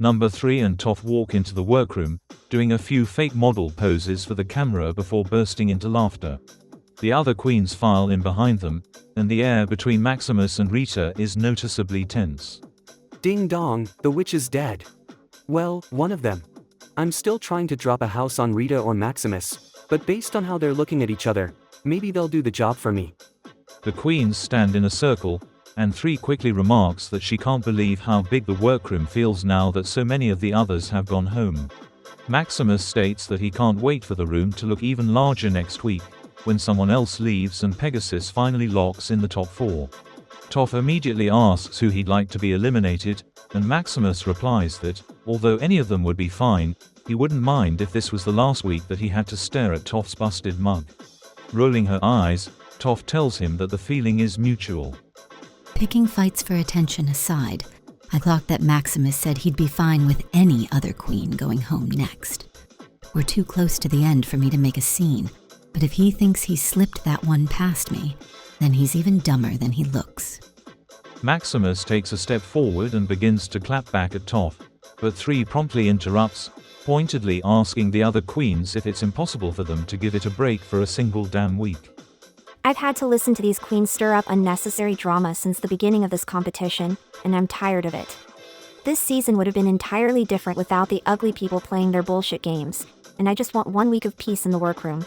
Number 3 and Toph walk into the workroom, doing a few fake model poses for the camera before bursting into laughter. The other queens file in behind them, and the air between Maximus and Rita is noticeably tense. Ding dong, the witch is dead. Well, one of them. I'm still trying to drop a house on Rita or Maximus, but based on how they're looking at each other, maybe they'll do the job for me. The queens stand in a circle, and 3 quickly remarks that she can't believe how big the workroom feels now that so many of the others have gone home. Maximus states that he can't wait for the room to look even larger next week, when someone else leaves and Pegasus finally locks in the top 4. Toph immediately asks who he'd like to be eliminated, and Maximus replies that, although any of them would be fine, he wouldn't mind if this was the last week that he had to stare at Toph's busted mug. Rolling her eyes, Toph tells him that the feeling is mutual. Picking fights for attention aside, I thought that Maximus said he'd be fine with any other queen going home next. We're too close to the end for me to make a scene, but if he thinks he slipped that one past me, then he's even dumber than he looks. Maximus takes a step forward and begins to clap back at Toph, but 3 promptly interrupts, pointedly asking the other queens if it's impossible for them to give it a break for a single damn week. I've had to listen to these queens stir up unnecessary drama since the beginning of this competition, and I'm tired of it. This season would have been entirely different without the ugly people playing their bullshit games, and I just want 1 week of peace in the workroom.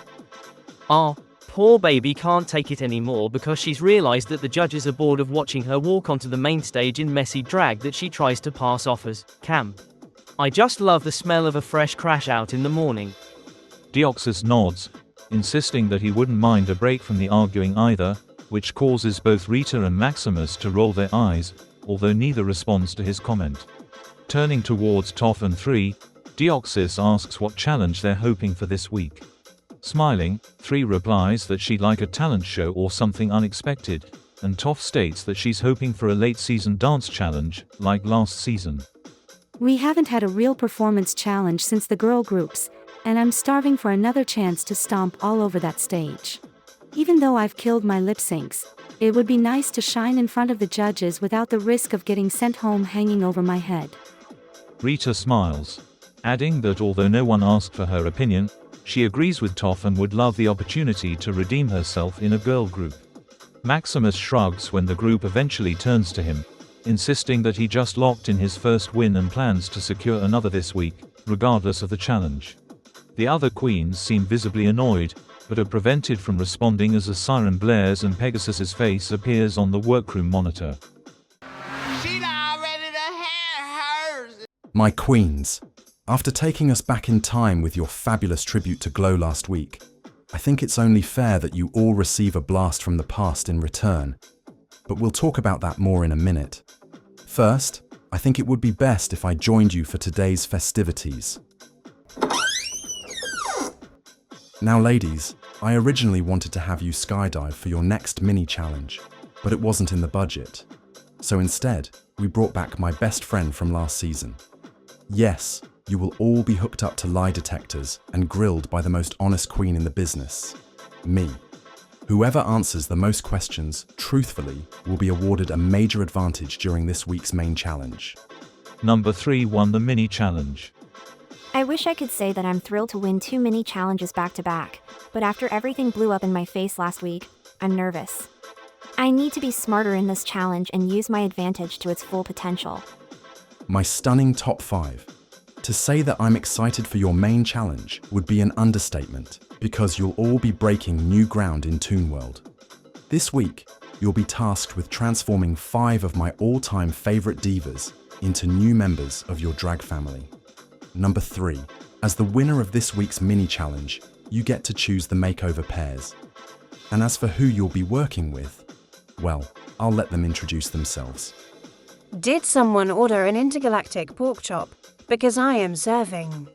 Oh, poor baby can't take it anymore because she's realized that the judges are bored of watching her walk onto the main stage in messy drag that she tries to pass off as camp. I just love the smell of a fresh crash out in the morning. Deoxys nods, insisting that he wouldn't mind a break from the arguing either, which causes both Rita and Maximus to roll their eyes, although neither responds to his comment. Turning towards Toph and 3, Deoxys asks what challenge they're hoping for this week. Smiling, 3 replies that she'd like a talent show or something unexpected, and Toph states that she's hoping for a late-season dance challenge, like last season. We haven't had a real performance challenge since the girl groups, and I'm starving for another chance to stomp all over that stage. Even though I've killed my lip syncs, it would be nice to shine in front of the judges without the risk of getting sent home hanging over my head. Rita smiles, adding that although no one asked for her opinion, she agrees with Toph and would love the opportunity to redeem herself in a girl group. Maximus shrugs when the group eventually turns to him, insisting that he just locked in his first win and plans to secure another this week, regardless of the challenge. The other queens seem visibly annoyed, but are prevented from responding as a siren blares and Pegasus's face appears on the workroom monitor. She's already the hair hers. My queens, after taking us back in time with your fabulous tribute to Glow last week, I think it's only fair that you all receive a blast from the past in return. But we'll talk about that more in a minute. First, I think it would be best if I joined you for today's festivities. Now ladies, I originally wanted to have you skydive for your next mini-challenge, but it wasn't in the budget. So instead, we brought back my best friend from last season. Yes, you will all be hooked up to lie detectors and grilled by the most honest queen in the business, me. Whoever answers the most questions truthfully will be awarded a major advantage during this week's main challenge. Number 3 won the mini-challenge. I wish I could say that I'm thrilled to win 2 mini challenges back to back, but after everything blew up in my face last week, I'm nervous. I need to be smarter in this challenge and use my advantage to its full potential. My stunning top 5. To say that I'm excited for your main challenge would be an understatement, because you'll all be breaking new ground in Toon World. This week, you'll be tasked with transforming 5 of my all-time favorite divas into new members of your drag family. Number 3. As the winner of this week's mini-challenge, you get to choose the makeover pairs. And as for who you'll be working with, well, I'll let them introduce themselves. Did someone order an intergalactic pork chop? Because I am serving.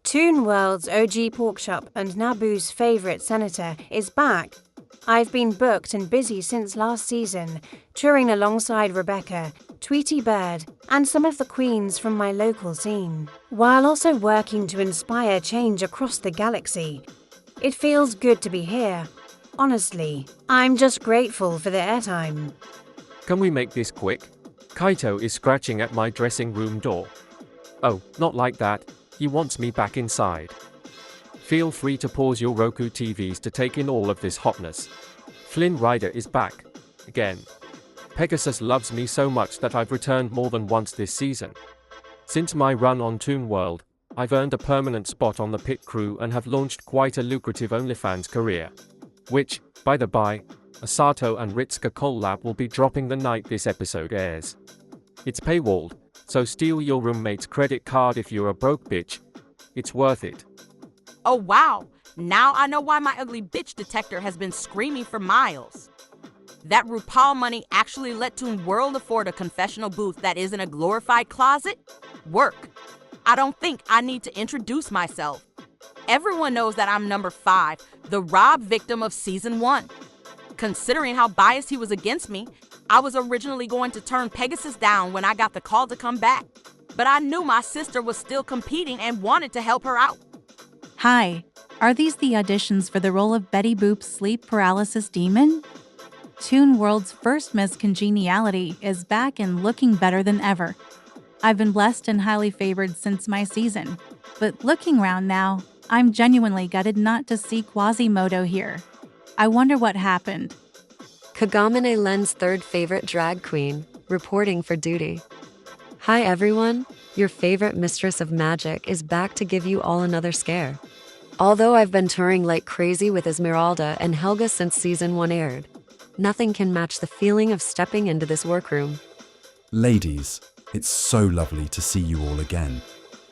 Toon World's OG pork chop and Naboo's favourite senator is back. I've been booked and busy since last season, touring alongside Rebecca, Tweety Bird, and some of the queens from my local scene, while also working to inspire change across the galaxy. It feels good to be here. Honestly, I'm just grateful for the airtime. Can we make this quick? Kaito is scratching at my dressing room door. Oh, not like that, he wants me back inside. Feel free to pause your Roku TVs to take in all of this hotness. Flynn Rider is back. Again. Pegasus loves me so much that I've returned more than once this season. Since my run on Toon World, I've earned a permanent spot on the pit crew and have launched quite a lucrative OnlyFans career. Which, by the by, Asato and Ritsuka collab will be dropping the night this episode airs. It's paywalled, so steal your roommate's credit card if you're a broke bitch. It's worth it. Oh wow, now I know why my ugly bitch detector has been screaming for miles. That RuPaul money actually let Toon World afford a confessional booth that isn't a glorified closet? Work. I don't think I need to introduce myself. Everyone knows that I'm number 5, the Rob victim of season 1. Considering how biased he was against me, I was originally going to turn Pegasus down when I got the call to come back. But I knew my sister was still competing and wanted to help her out. Hi, are these the auditions for the role of Betty Boop's sleep paralysis demon? Toon World's first Miss Congeniality is back and looking better than ever. I've been blessed and highly favored since my season, but looking around now, I'm genuinely gutted not to see Quasimodo here. I wonder what happened. Kagamine Len's third favorite drag queen, reporting for duty. Hi everyone, your favorite mistress of magic is back to give you all another scare. Although I've been touring like crazy with Esmeralda and Helga since season 1 aired, nothing can match the feeling of stepping into this workroom. Ladies, it's so lovely to see you all again.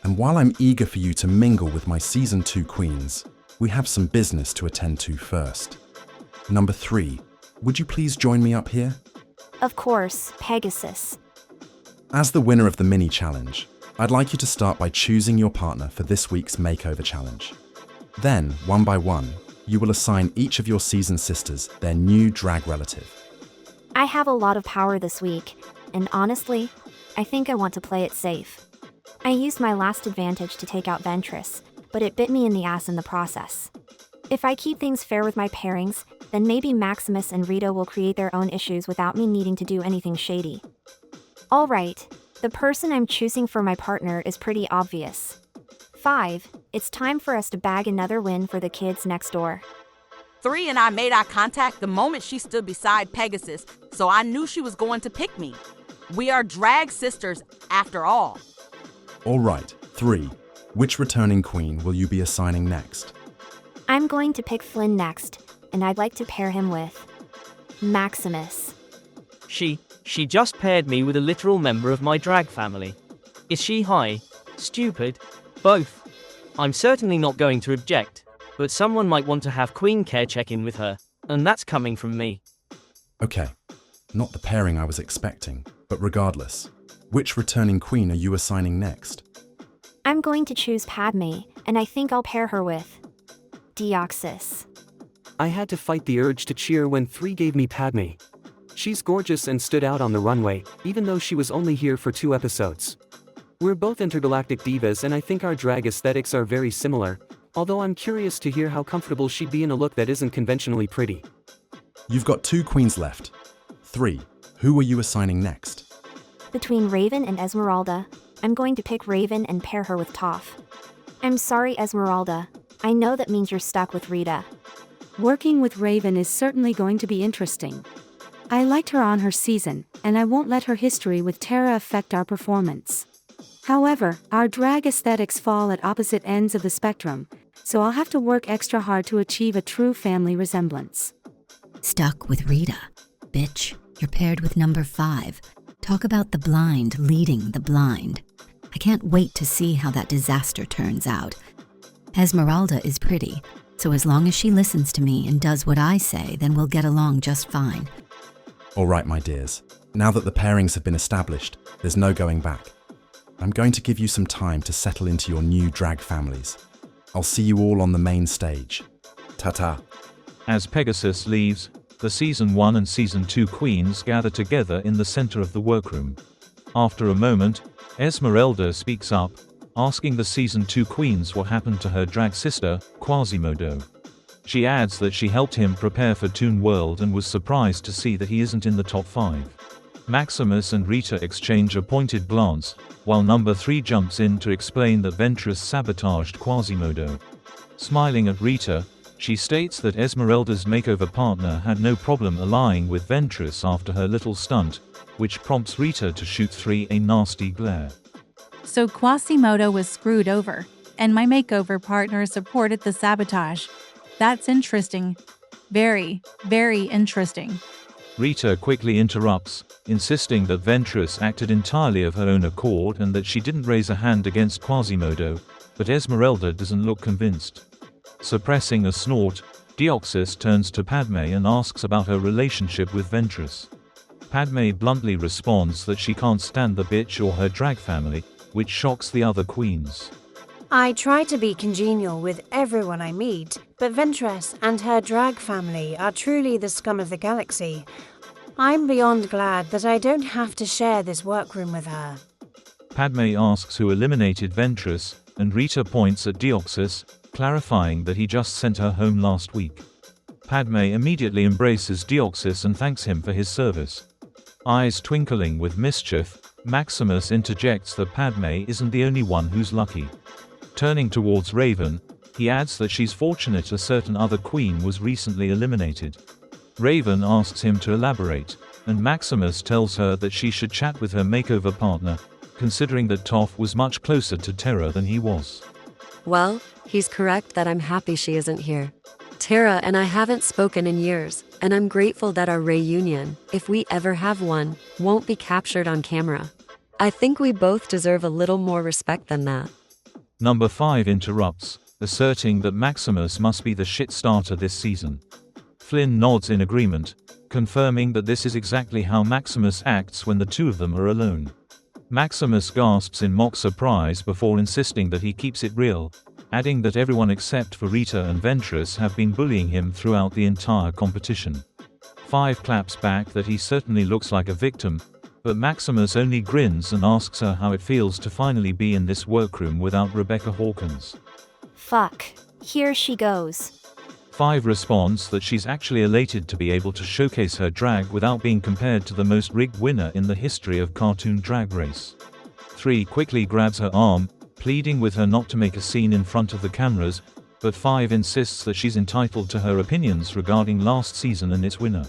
And while I'm eager for you to mingle with my season 2 queens, we have some business to attend to first. Number 3, would you please join me up here? Of course, Pegasus. As the winner of the mini challenge, I'd like you to start by choosing your partner for this week's makeover challenge. Then, one by one, you will assign each of your season sisters their new drag relative. I have a lot of power this week, and honestly, I think I want to play it safe. I used my last advantage to take out Ventress, but it bit me in the ass in the process. If I keep things fair with my pairings, then maybe Maximus and Rita will create their own issues without me needing to do anything shady. Alright, the person I'm choosing for my partner is pretty obvious. 5, it's time for us to bag another win for the kids next door. 3 and I made eye contact the moment she stood beside Pegasus, so I knew she was going to pick me. We are drag sisters after all. Alright, 3, which returning queen will you be assigning next? I'm going to pick Flynn next, and I'd like to pair him with Maximus. She just paired me with a literal member of my drag family. Is she high? Stupid? Both. I'm certainly not going to object, but someone might want to have Queen Care check in with her, and that's coming from me. Okay, not the pairing I was expecting, but regardless, which returning queen are you assigning next? I'm going to choose Padme, and I think I'll pair her with Deoxys. I had to fight the urge to cheer when 3 gave me Padme. She's gorgeous and stood out on the runway, even though she was only here for 2 episodes. We're both intergalactic divas and I think our drag aesthetics are very similar, although I'm curious to hear how comfortable she'd be in a look that isn't conventionally pretty. You've got 2 queens left. 3, who are you assigning next? Between Raven and Esmeralda, I'm going to pick Raven and pair her with Toph. I'm sorry, Esmeralda. I know that means you're stuck with Rita. Working with Raven is certainly going to be interesting. I liked her on her season, and I won't let her history with Tara affect our performance. However, our drag aesthetics fall at opposite ends of the spectrum, so I'll have to work extra hard to achieve a true family resemblance. Stuck with Rita. Bitch, you're paired with number 5. Talk about the blind leading the blind. I can't wait to see how that disaster turns out. Esmeralda is pretty, so as long as she listens to me and does what I say, then we'll get along just fine. Alright, my dears, now that the pairings have been established, there's no going back. I'm going to give you some time to settle into your new drag families. I'll see you all on the main stage. Ta-ta. As Pegasus leaves, the Season 1 and Season 2 queens gather together in the center of the workroom. After a moment, Esmeralda speaks up, asking the Season 2 queens what happened to her drag sister, Quasimodo. She adds that she helped him prepare for Toon World and was surprised to see that he isn't in the top 5. Maximus and Rita exchange a pointed glance, while number 3 jumps in to explain that Ventress sabotaged Quasimodo. Smiling at Rita, she states that Esmeralda's makeover partner had no problem allying with Ventress after her little stunt, which prompts Rita to shoot 3 a nasty glare. So Quasimodo was screwed over, and my makeover partner supported the sabotage. That's interesting. Very, very interesting. Rita quickly interrupts, insisting that Ventress acted entirely of her own accord and that she didn't raise a hand against Quasimodo, but Esmeralda doesn't look convinced. Suppressing a snort, Deoxys turns to Padme and asks about her relationship with Ventress. Padme bluntly responds that she can't stand the bitch or her drag family, which shocks the other queens. I try to be congenial with everyone I meet, but Ventress and her drag family are truly the scum of the galaxy. I'm beyond glad that I don't have to share this workroom with her. Padme asks who eliminated Ventress, and Rita points at Deoxys, clarifying that he just sent her home last week. Padme immediately embraces Deoxys and thanks him for his service. Eyes twinkling with mischief, Maximus interjects that Padme isn't the only one who's lucky. Turning towards Raven, he adds that she's fortunate a certain other queen was recently eliminated. Raven asks him to elaborate, and Maximus tells her that she should chat with her makeover partner, considering that Toph was much closer to Terra than he was. Well, he's correct that I'm happy she isn't here. Terra and I haven't spoken in years, and I'm grateful that our reunion, if we ever have one, won't be captured on camera. I think we both deserve a little more respect than that. Number 5 interrupts, asserting that Maximus must be the shit starter this season. Flynn nods in agreement, confirming that this is exactly how Maximus acts when the two of them are alone. Maximus gasps in mock surprise before insisting that he keeps it real, adding that everyone except for Rita and Ventress have been bullying him throughout the entire competition. 5 claps back that he certainly looks like a victim, but Maximus only grins and asks her how it feels to finally be in this workroom without Rebecca Hawkins. Fuck. Here she goes. 5 responds that she's actually elated to be able to showcase her drag without being compared to the most rigged winner in the history of cartoon drag race. 3 quickly grabs her arm, pleading with her not to make a scene in front of the cameras, but 5 insists that she's entitled to her opinions regarding last season and its winner.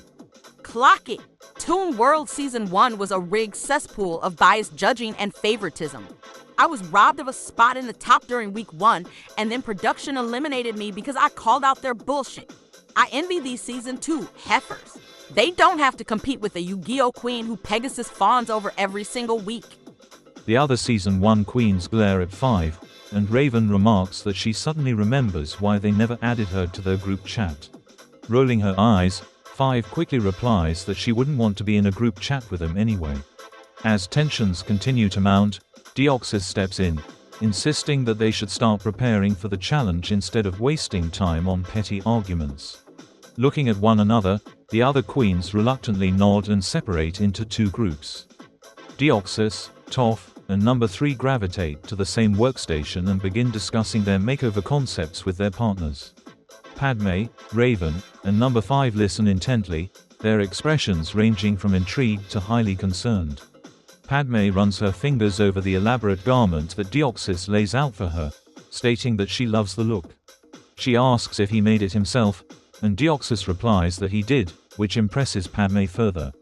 Clock it! Toon World Season 1 was a rigged cesspool of biased judging and favoritism. I was robbed of a spot in the top during week 1, and then production eliminated me because I called out their bullshit. I envy these Season 2 heifers. They don't have to compete with a Yu-Gi-Oh queen who Pegasus fawns over every single week. The other Season 1 queens glare at 5, and Raven remarks that she suddenly remembers why they never added her to their group chat. Rolling her eyes, 5 quickly replies that she wouldn't want to be in a group chat with them anyway. As tensions continue to mount, Deoxys steps in, insisting that they should start preparing for the challenge instead of wasting time on petty arguments. Looking at one another, the other queens reluctantly nod and separate into 2 groups. Deoxys, Toph, and number 3 gravitate to the same workstation and begin discussing their makeover concepts with their partners. Padme, Raven, and number 5 listen intently, their expressions ranging from intrigued to highly concerned. Padme runs her fingers over the elaborate garment that Deoxys lays out for her, stating that she loves the look. She asks if he made it himself, and Deoxys replies that he did, which impresses Padme further.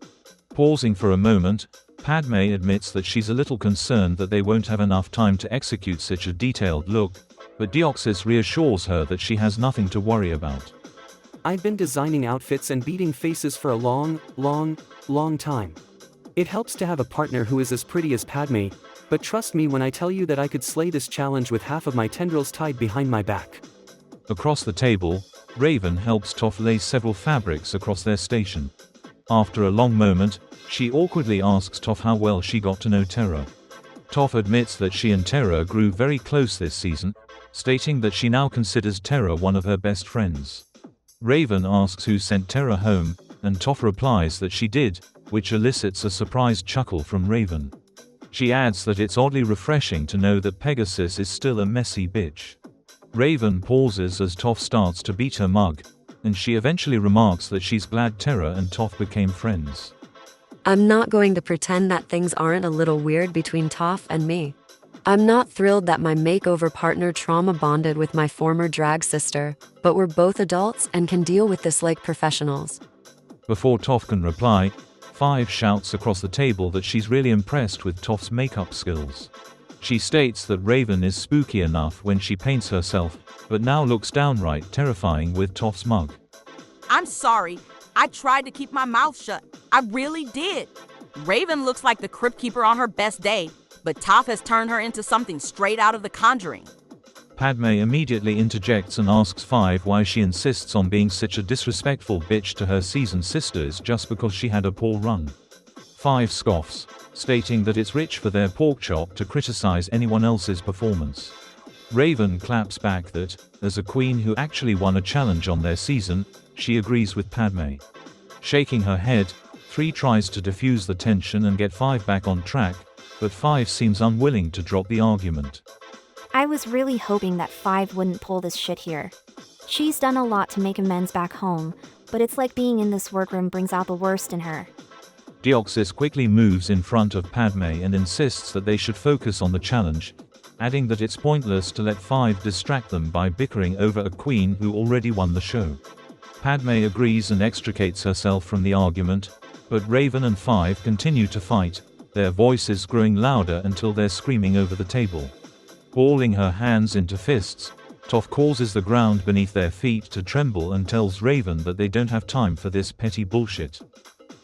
Pausing for a moment, Padme admits that she's a little concerned that they won't have enough time to execute such a detailed look, but Deoxys reassures her that she has nothing to worry about. I've been designing outfits and beating faces for a long time. It helps to have a partner who is as pretty as Padme, but trust me when I tell you that I could slay this challenge with half of my tendrils tied behind my back. Across the table, Raven helps Toph lay several fabrics across their station. After a long moment, she awkwardly asks Toph how well she got to know Terra. Toph admits that she and Terra grew very close this season, stating that she now considers Terra one of her best friends. Raven asks who sent Terra home, and Toph replies that she did, which elicits a surprised chuckle from Raven. She adds that it's oddly refreshing to know that Pegasus is still a messy bitch. Raven pauses as Toph starts to beat her mug, and she eventually remarks that she's glad Terra and Toph became friends. I'm not going to pretend that things aren't a little weird between Toph and me. I'm not thrilled that my makeover partner trauma bonded with my former drag sister, but we're both adults and can deal with this like professionals. Before Toph can reply, 5 shouts across the table that she's really impressed with Toph's makeup skills. She states that Raven is spooky enough when she paints herself, but now looks downright terrifying with Toph's mug. I'm sorry. I tried to keep my mouth shut. I really did. Raven looks like the Crypt Keeper on her best day, but Toph has turned her into something straight out of The Conjuring. Padme immediately interjects and asks 5 why she insists on being such a disrespectful bitch to her seasoned sisters just because she had a poor run. 5 scoffs, stating that it's rich for their pork chop to criticize anyone else's performance. Raven claps back that, as a queen who actually won a challenge on their season, she agrees with Padme. Shaking her head, 3 tries to diffuse the tension and get 5 back on track, but 5 seems unwilling to drop the argument. I was really hoping that 5 wouldn't pull this shit here. She's done a lot to make amends back home, but it's like being in this workroom brings out the worst in her. Deoxys quickly moves in front of Padme and insists that they should focus on the challenge, adding that it's pointless to let 5 distract them by bickering over a queen who already won the show. Padme agrees and extricates herself from the argument, but Raven and 5 continue to fight, their voices growing louder until they're screaming over the table. Balling her hands into fists, Toph causes the ground beneath their feet to tremble and tells Raven that they don't have time for this petty bullshit.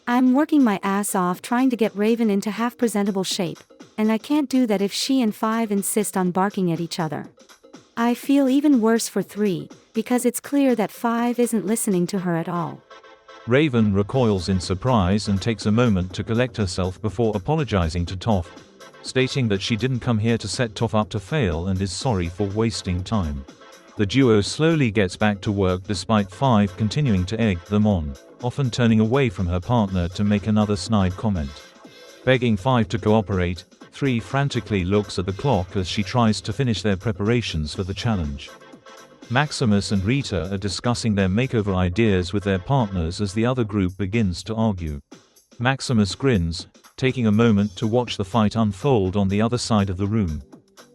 I'm working my ass off trying to get Raven into half-presentable shape, and I can't do that if she and 5 insist on barking at each other. I feel even worse for 3, because it's clear that 5 isn't listening to her at all. Raven recoils in surprise and takes a moment to collect herself before apologizing to Toph, stating that she didn't come here to set Toph up to fail and is sorry for wasting time. The duo slowly gets back to work despite 5 continuing to egg them on, often turning away from her partner to make another snide comment. Begging 5 to cooperate, 3 frantically looks at the clock as she tries to finish their preparations for the challenge. Maximus and Rita are discussing their makeover ideas with their partners as the other group begins to argue. Maximus grins, taking a moment to watch the fight unfold on the other side of the room.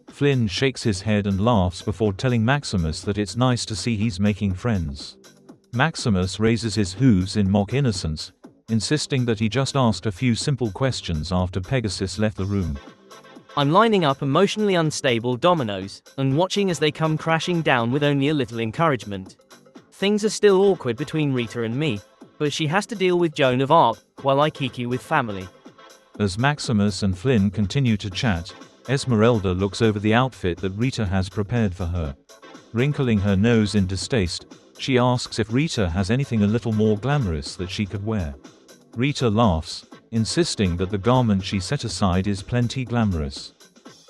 Flynn shakes his head and laughs before telling Maximus that it's nice to see he's making friends. Maximus raises his hooves in mock innocence, insisting that he just asked a few simple questions after Pegasus left the room. I'm lining up emotionally unstable dominoes, and watching as they come crashing down with only a little encouragement. Things are still awkward between Rita and me, but she has to deal with Joan of Arc, while I kiki with family. As Maximus and Flynn continue to chat, Esmeralda looks over the outfit that Rita has prepared for her. Wrinkling her nose in distaste, she asks if Rita has anything a little more glamorous that she could wear. Rita laughs, insisting that the garment she set aside is plenty glamorous.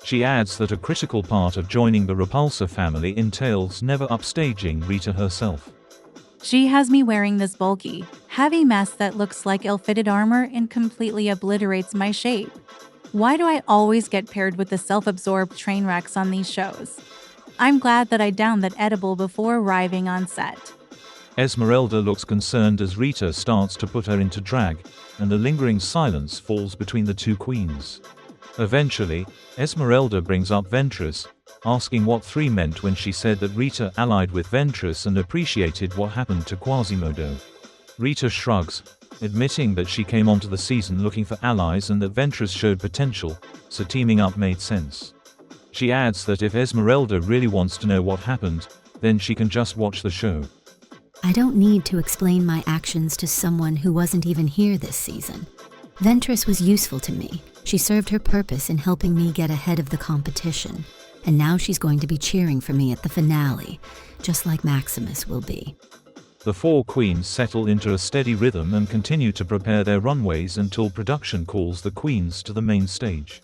She adds that a critical part of joining the Repulsor family entails never upstaging Rita herself. She has me wearing this bulky, heavy mess that looks like ill-fitted armor and completely obliterates my shape. Why do I always get paired with the self-absorbed train wrecks on these shows? I'm glad that I downed that edible before arriving on set. Esmeralda looks concerned as Rita starts to put her into drag, and a lingering silence falls between the two queens. Eventually, Esmeralda brings up Ventress, asking what 3 meant when she said that Rita allied with Ventress and appreciated what happened to Quasimodo. Rita shrugs, admitting that she came onto the season looking for allies and that Ventress showed potential, so teaming up made sense. She adds that if Esmeralda really wants to know what happened, then she can just watch the show. I don't need to explain my actions to someone who wasn't even here this season. Ventress was useful to me. She served her purpose in helping me get ahead of the competition. And now she's going to be cheering for me at the finale, just like Maximus will be. The 4 queens settle into a steady rhythm and continue to prepare their runways until production calls the queens to the main stage.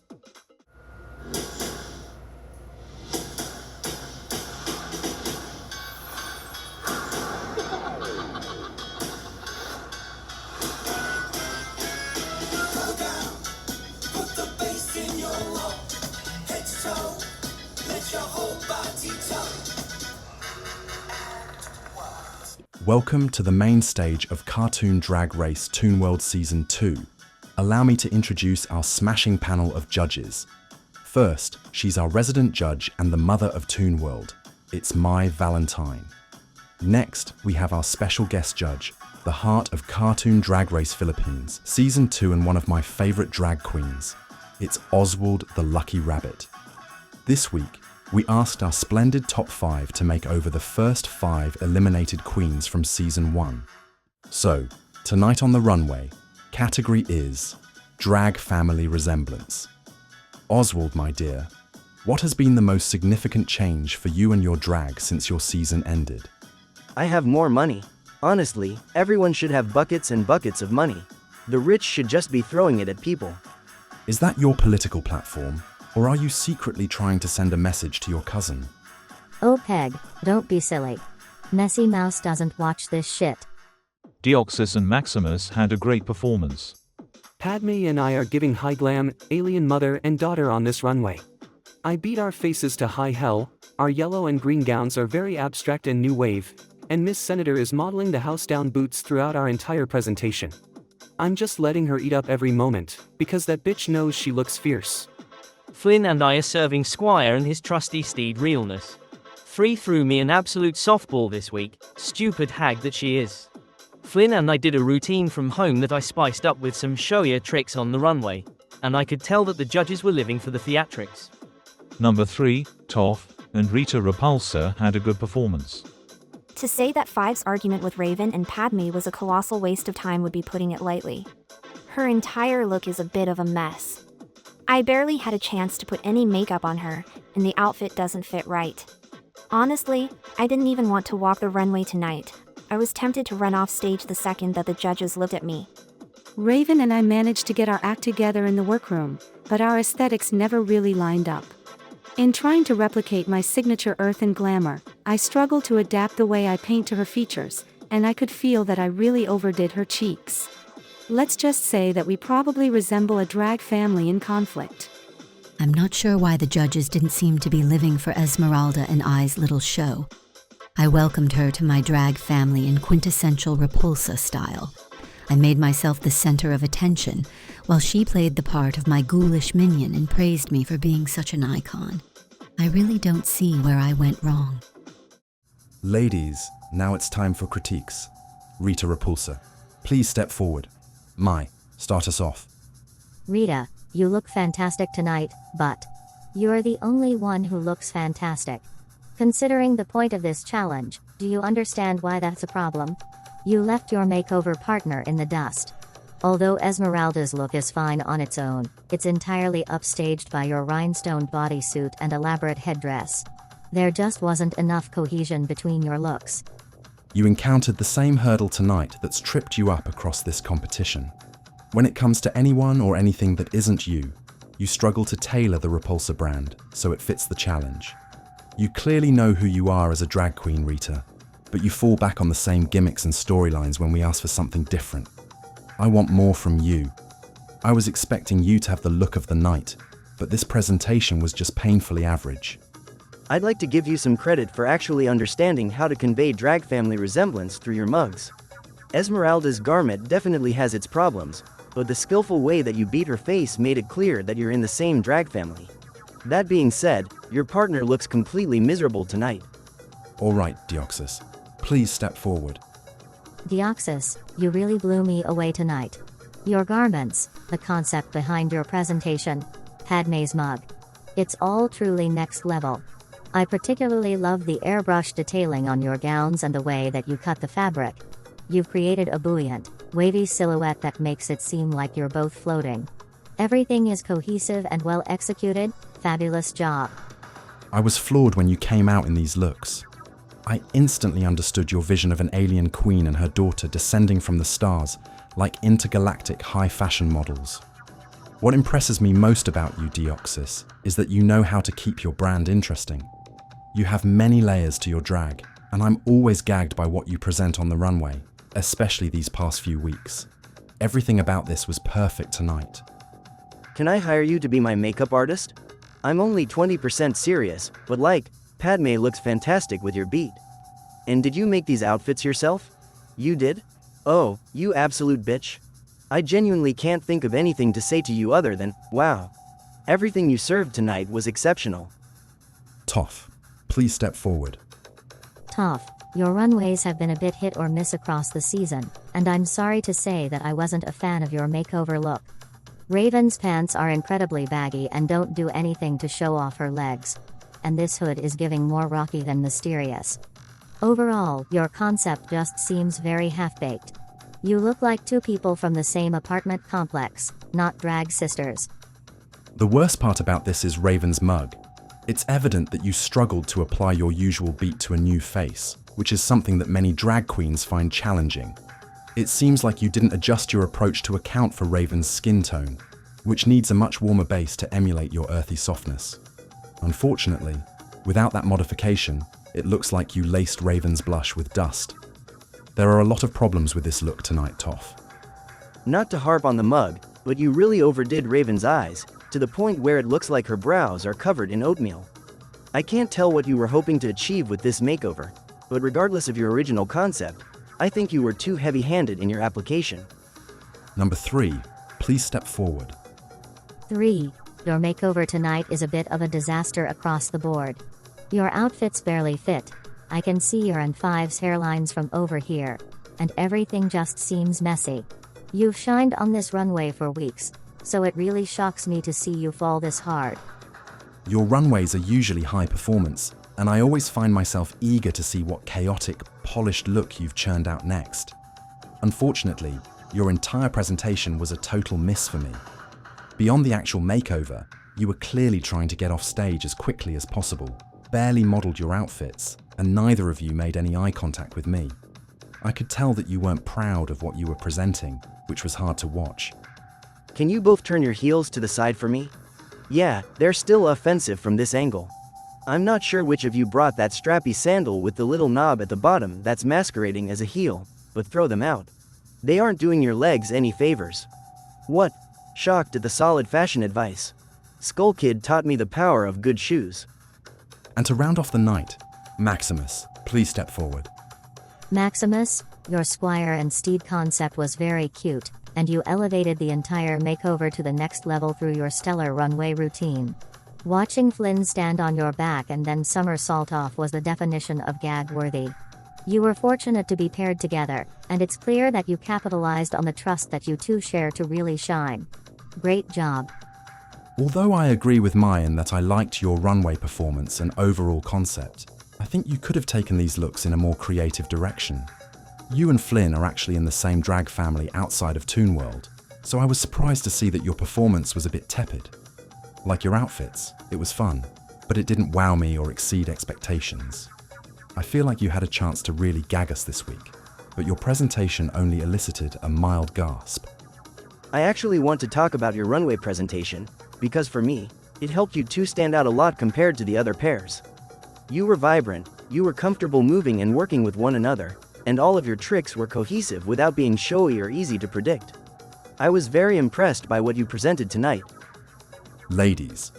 Welcome to the main stage of Cartoon Drag Race Toon World Season 2, Allow me to introduce our smashing panel of judges. First, she's our resident judge and the mother of Toon World. It's my Valentine. Next, we have our special guest judge, the heart of Cartoon Drag Race Philippines, Season 2 and one of my favorite drag queens. It's Oswald the Lucky Rabbit. This week, we asked our splendid top 5 to make over the first 5 eliminated queens from Season 1. So, tonight on the runway, category is Drag Family Resemblance. Oswald, my dear, what has been the most significant change for you and your drag since your season ended? I have more money. Honestly, everyone should have buckets and buckets of money. The rich should just be throwing it at people. Is that your political platform, or are you secretly trying to send a message to your cousin? Oh Peg, don't be silly. Messy Mouse doesn't watch this shit. Deoxys and Maximus had a great performance. Padme and I are giving high glam, alien mother and daughter on this runway. I beat our faces to high hell, our yellow and green gowns are very abstract and new wave, and Miss Senator is modeling the house down boots throughout our entire presentation. I'm just letting her eat up every moment, because that bitch knows she looks fierce. Flynn and I are serving Squire and his trusty steed realness. 3 threw me an absolute softball this week, stupid hag that she is. Flynn and I did a routine from home that I spiced up with some showier tricks on the runway, and I could tell that the judges were living for the theatrics. Number 3, Toph and Rita Repulsa had a good performance. To say that Five's argument with Raven and Padme was a colossal waste of time would be putting it lightly. Her entire look is a bit of a mess. I barely had a chance to put any makeup on her, and the outfit doesn't fit right. Honestly, I didn't even want to walk the runway tonight. I was tempted to run off stage the second that the judges looked at me. Raven and I managed to get our act together in the workroom, but our aesthetics never really lined up. In trying to replicate my signature earth and glamour, I struggled to adapt the way I paint to her features, and I could feel that I really overdid her cheeks. Let's just say that we probably resemble a drag family in conflict. I'm not sure why the judges didn't seem to be living for Esmeralda and I's little show. I welcomed her to my drag family in quintessential Repulsa style. I made myself the center of attention, while she played the part of my ghoulish minion and praised me for being such an icon. I really don't see where I went wrong. Ladies, now it's time for critiques. Rita Repulsa, please step forward. Mai, start us off. Rita, you look fantastic tonight, but you're the only one who looks fantastic. Considering the point of this challenge, do you understand why that's a problem? You left your makeover partner in the dust. Although Esmeralda's look is fine on its own, it's entirely upstaged by your rhinestone bodysuit and elaborate headdress. There just wasn't enough cohesion between your looks. You encountered the same hurdle tonight that's tripped you up across this competition. When it comes to anyone or anything that isn't you, you struggle to tailor the Repulsa brand so it fits the challenge. You clearly know who you are as a drag queen, Rita, but you fall back on the same gimmicks and storylines when we ask for something different. I want more from you. I was expecting you to have the look of the night, but this presentation was just painfully average. I'd like to give you some credit for actually understanding how to convey drag family resemblance through your mugs. Esmeralda's garment definitely has its problems, but the skillful way that you beat her face made it clear that you're in the same drag family. That being said, your partner looks completely miserable tonight. All right, Deoxys, please step forward. Deoxys, you really blew me away tonight. Your garments, the concept behind your presentation, Padme's mug. It's all truly next level. I particularly love the airbrush detailing on your gowns and the way that you cut the fabric. You've created a buoyant, wavy silhouette that makes it seem like you're both floating. Everything is cohesive and well executed. Fabulous job. I was floored when you came out in these looks. I instantly understood your vision of an alien queen and her daughter descending from the stars like intergalactic high fashion models. What impresses me most about you, Deoxys, is that you know how to keep your brand interesting. You have many layers to your drag, and I'm always gagged by what you present on the runway, especially these past few weeks. Everything about this was perfect tonight. Can I hire you to be my makeup artist? I'm only 20% serious, but Padme looks fantastic with your beat. And did you make these outfits yourself? You did? Oh, you absolute bitch. I genuinely can't think of anything to say to you other than, wow. Everything you served tonight was exceptional. Toph, please step forward. Toph, your runways have been a bit hit or miss across the season, and I'm sorry to say that I wasn't a fan of your makeover look. Raven's pants are incredibly baggy and don't do anything to show off her legs. And this hood is giving more rocky than mysterious. Overall, your concept just seems very half-baked. You look like two people from the same apartment complex, not drag sisters. The worst part about this is Raven's mug. It's evident that you struggled to apply your usual beat to a new face, which is something that many drag queens find challenging. It seems like you didn't adjust your approach to account for Raven's skin tone, which needs a much warmer base to emulate your earthy softness. Unfortunately, without that modification, it looks like you laced Raven's blush with dust. There are a lot of problems with this look tonight, Toph. Not to harp on the mug, but you really overdid Raven's eyes, to the point where it looks like her brows are covered in oatmeal. I can't tell what you were hoping to achieve with this makeover, but regardless of your original concept, I think you were too heavy-handed in your application. Number 3, please step forward. 3. Your makeover tonight is a bit of a disaster across the board. Your outfits barely fit. I can see your N5's hairlines from over here, and everything just seems messy. You've shined on this runway for weeks, so it really shocks me to see you fall this hard. Your runways are usually high performance, and I always find myself eager to see what chaotic, polished look you've churned out next. Unfortunately, your entire presentation was a total miss for me. Beyond the actual makeover, you were clearly trying to get off stage as quickly as possible, barely modeled your outfits, and neither of you made any eye contact with me. I could tell that you weren't proud of what you were presenting, which was hard to watch. Can you both turn your heels to the side for me? Yeah, they're still offensive from this angle. I'm not sure which of you brought that strappy sandal with the little knob at the bottom that's masquerading as a heel, but throw them out. They aren't doing your legs any favors. What? Shocked at the solid fashion advice. Skull Kid taught me the power of good shoes. And to round off the night, Maximus, please step forward. Maximus, your squire and steed concept was very cute, and you elevated the entire makeover to the next level through your stellar runway routine. Watching Flynn stand on your back and then somersault off was the definition of gag-worthy. You were fortunate to be paired together, and it's clear that you capitalized on the trust that you two share to really shine. Great job. Although I agree with Mayan that I liked your runway performance and overall concept, I think you could have taken these looks in a more creative direction. You and Flynn are actually in the same drag family outside of Toon World, so I was surprised to see that your performance was a bit tepid. Like your outfits, it was fun, but it didn't wow me or exceed expectations. I feel like you had a chance to really gag us this week, but your presentation only elicited a mild gasp. I actually want to talk about your runway presentation, because for me, it helped you two stand out a lot compared to the other pairs. You were vibrant, you were comfortable moving and working with one another, and all of your tricks were cohesive without being showy or easy to predict. I was very impressed by what you presented tonight. Ladies,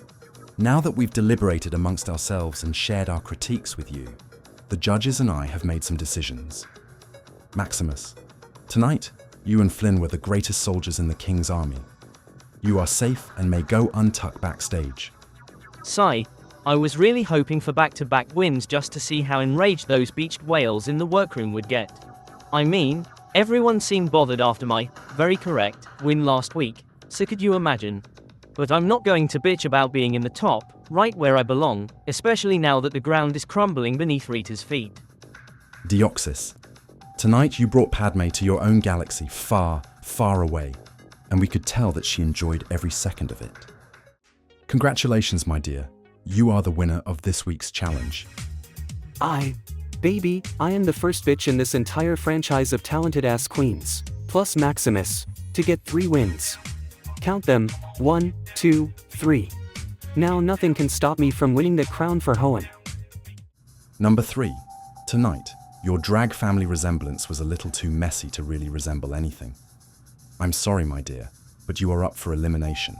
now that we've deliberated amongst ourselves and shared our critiques with you, the judges and I have made some decisions. Maximus, tonight, you and Flynn were the greatest soldiers in the King's army. You are safe and may go untucked backstage. Sigh. I was really hoping for back-to-back wins just to see how enraged those beached whales in the workroom would get. I mean, everyone seemed bothered after my, very correct, win last week, so could you imagine? But I'm not going to bitch about being in the top, right where I belong, especially now that the ground is crumbling beneath Rita's feet. Deoxys, tonight you brought Padme to your own galaxy far, far away, and we could tell that she enjoyed every second of it. Congratulations, my dear. You are the winner of this week's challenge. Baby, I am the first bitch in this entire franchise of talented-ass queens, plus Maximus, to get 3 wins. Count them, 1, 2, 3. Now nothing can stop me from winning the crown for Hoenn. Number 3. Tonight, your drag family resemblance was a little too messy to really resemble anything. I'm sorry, my dear, but you are up for elimination.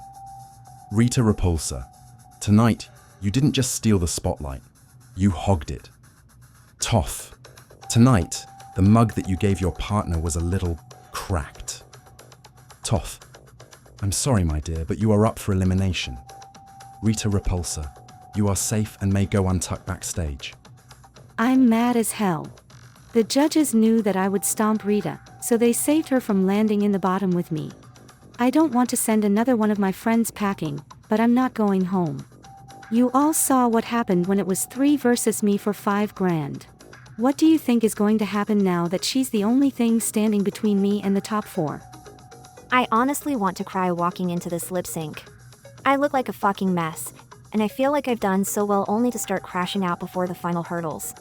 Rita Repulsa, tonight, you didn't just steal the spotlight, you hogged it. Toph, tonight, the mug that you gave your partner was a little cracked. Toph. I'm sorry, my dear, but you are up for elimination. Rita Repulsa, you are safe and may go untucked backstage. I'm mad as hell. The judges knew that I would stomp Rita, so they saved her from landing in the bottom with me. I don't want to send another one of my friends packing, but I'm not going home. You all saw what happened when it was 3 versus me for 5 grand. What do you think is going to happen now that she's the only thing standing between me and the top 4? I honestly want to cry walking into this lip sync. I look like a fucking mess, and I feel like I've done so well only to start crashing out before the final hurdles.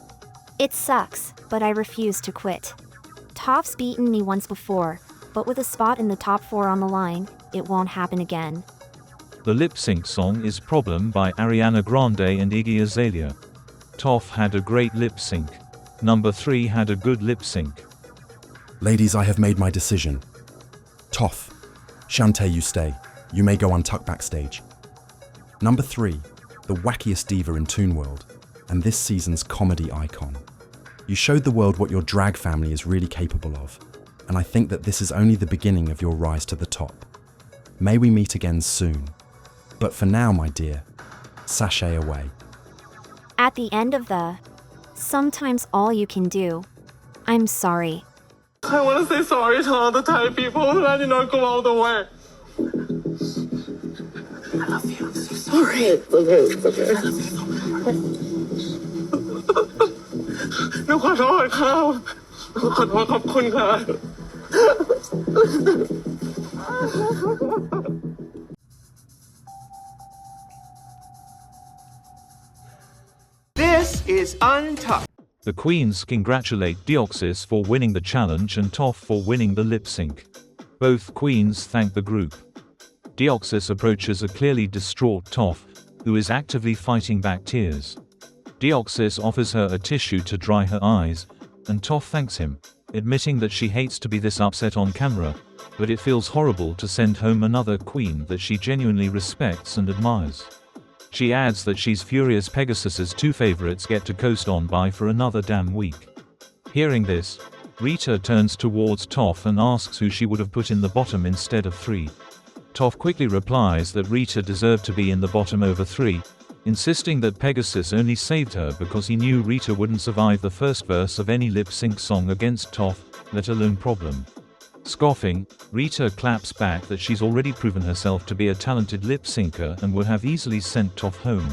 It sucks, but I refuse to quit. Toph's beaten me once before, but with a spot in the top 4 on the line, it won't happen again. The lip sync song is Problem by Ariana Grande and Iggy Azalea. Toph had a great lip sync. Number 3 had a good lip sync. Ladies, I have made my decision. Toph, Shantae, you stay. You may go untucked backstage. Number 3, the wackiest diva in Toon World, and this season's comedy icon. You showed the world what your drag family is really capable of, and I think that this is only the beginning of your rise to the top. May we meet again soon. But for now, my dear, sashay away. At the end of the sometimes all you can do, I'm sorry. I want to say sorry to all the Thai people who I did not go all the way. I love you. I'm so sorry. It's okay. It's okay. I love you so much. หนูขอโทษครับหนูขอโทษขอบคุณค่ะ This is Untucked. The queens congratulate Deoxys for winning the challenge and Toph for winning the lip sync. Both queens thank the group. Deoxys approaches a clearly distraught Toph, who is actively fighting back tears. Deoxys offers her a tissue to dry her eyes, and Toph thanks him, admitting that she hates to be this upset on camera, but it feels horrible to send home another queen that she genuinely respects and admires. She adds that she's furious Pegasus's 2 favorites get to coast on by for another damn week. Hearing this, Rita turns towards Toph and asks who she would have put in the bottom instead of 3. Toph quickly replies that Rita deserved to be in the bottom over 3, insisting that Pegasus only saved her because he knew Rita wouldn't survive the first verse of any lip-sync song against Toph, let alone Problem. Scoffing, Rita claps back that she's already proven herself to be a talented lip-syncer and would have easily sent Toph home.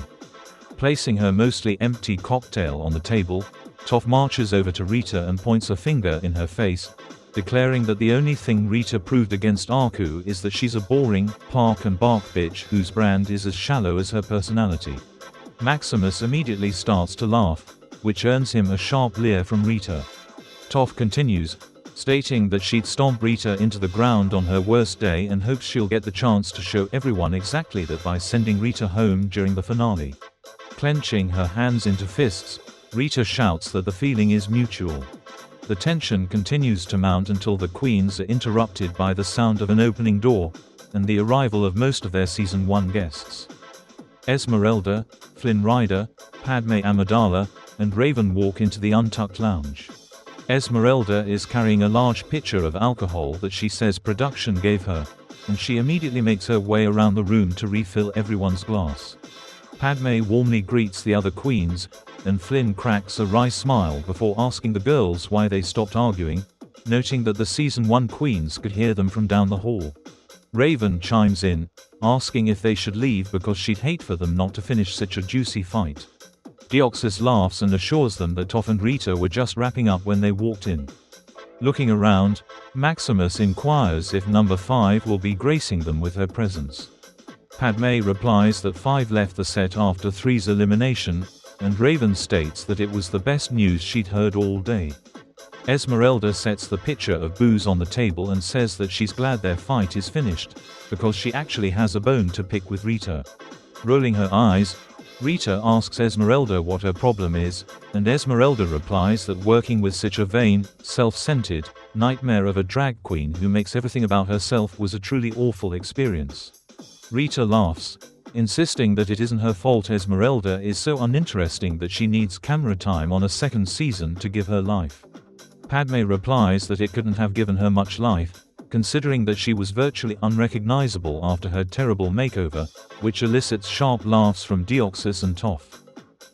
Placing her mostly empty cocktail on the table, Toph marches over to Rita and points a finger in her face, declaring that the only thing Rita proved against Aku is that she's a boring, park and bark bitch whose brand is as shallow as her personality. Maximus immediately starts to laugh, which earns him a sharp leer from Rita. Toph continues, stating that she'd stomp Rita into the ground on her worst day and hopes she'll get the chance to show everyone exactly that by sending Rita home during the finale. Clenching her hands into fists, Rita shouts that the feeling is mutual. The tension continues to mount until the queens are interrupted by the sound of an opening door, and the arrival of most of their Season 1 guests. Esmeralda, Flynn Rider, Padme Amidala, and Raven walk into the Untucked Lounge. Esmeralda is carrying a large pitcher of alcohol that she says production gave her, and she immediately makes her way around the room to refill everyone's glass. Padme warmly greets the other queens, and Flynn cracks a wry smile before asking the girls why they stopped arguing, noting that the Season 1 queens could hear them from down the hall. Raven chimes in, asking if they should leave because she'd hate for them not to finish such a juicy fight. Deoxys laughs and assures them that Toph and Rita were just wrapping up when they walked in. Looking around, Maximus inquires if number 5 will be gracing them with her presence. Padme replies that 5 left the set after 3's elimination, and Raven states that it was the best news she'd heard all day. Esmeralda sets the pitcher of booze on the table and says that she's glad their fight is finished, because she actually has a bone to pick with Rita. Rolling her eyes, Rita asks Esmeralda what her problem is, and Esmeralda replies that working with such a vain, self-centered nightmare of a drag queen who makes everything about herself was a truly awful experience. Rita laughs, insisting that it isn't her fault Esmeralda is so uninteresting that she needs camera time on a 2nd season to give her life. Padme replies that it couldn't have given her much life, considering that she was virtually unrecognizable after her terrible makeover, which elicits sharp laughs from Deoxys and Toph.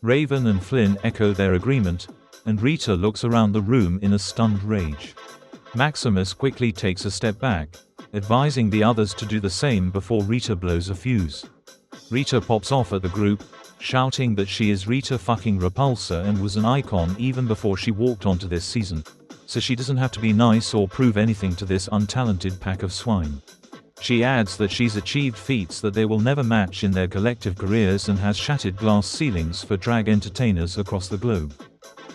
Raven and Flynn echo their agreement, and Rita looks around the room in a stunned rage. Maximus quickly takes a step back, advising the others to do the same before Rita blows a fuse. Rita pops off at the group, shouting that she is Rita fucking Repulsa and was an icon even before she walked onto this season, so she doesn't have to be nice or prove anything to this untalented pack of swine. She adds that she's achieved feats that they will never match in their collective careers and has shattered glass ceilings for drag entertainers across the globe.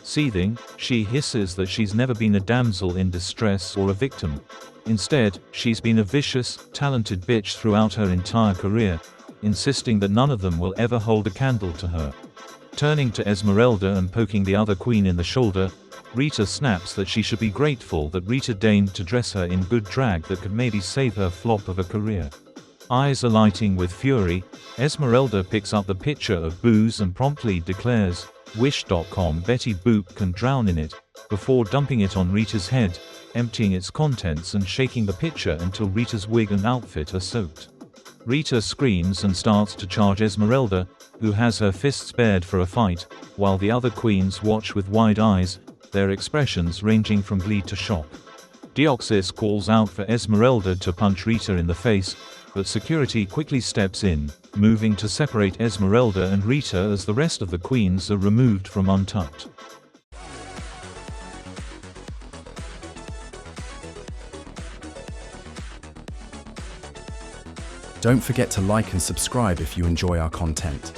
Seething, she hisses that she's never been a damsel in distress or a victim. Instead, she's been a vicious, talented bitch throughout her entire career, insisting that none of them will ever hold a candle to her. Turning to Esmeralda and poking the other queen in the shoulder, Rita snaps that she should be grateful that Rita deigned to dress her in good drag that could maybe save her flop of a career. Eyes alighting with fury, Esmeralda picks up the pitcher of booze and promptly declares, "Wish.com Betty Boop can drown in it," before dumping it on Rita's head, emptying its contents and shaking the pitcher until Rita's wig and outfit are soaked. Rita screams and starts to charge Esmeralda, who has her fists bared for a fight, while the other queens watch with wide eyes, their expressions ranging from glee to shock. Deoxys calls out for Esmeralda to punch Rita in the face, but security quickly steps in, moving to separate Esmeralda and Rita as the rest of the queens are removed from Untucked. Don't forget to like and subscribe if you enjoy our content.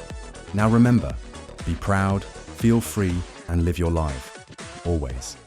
Now remember, be proud, feel free, and live your life. Always.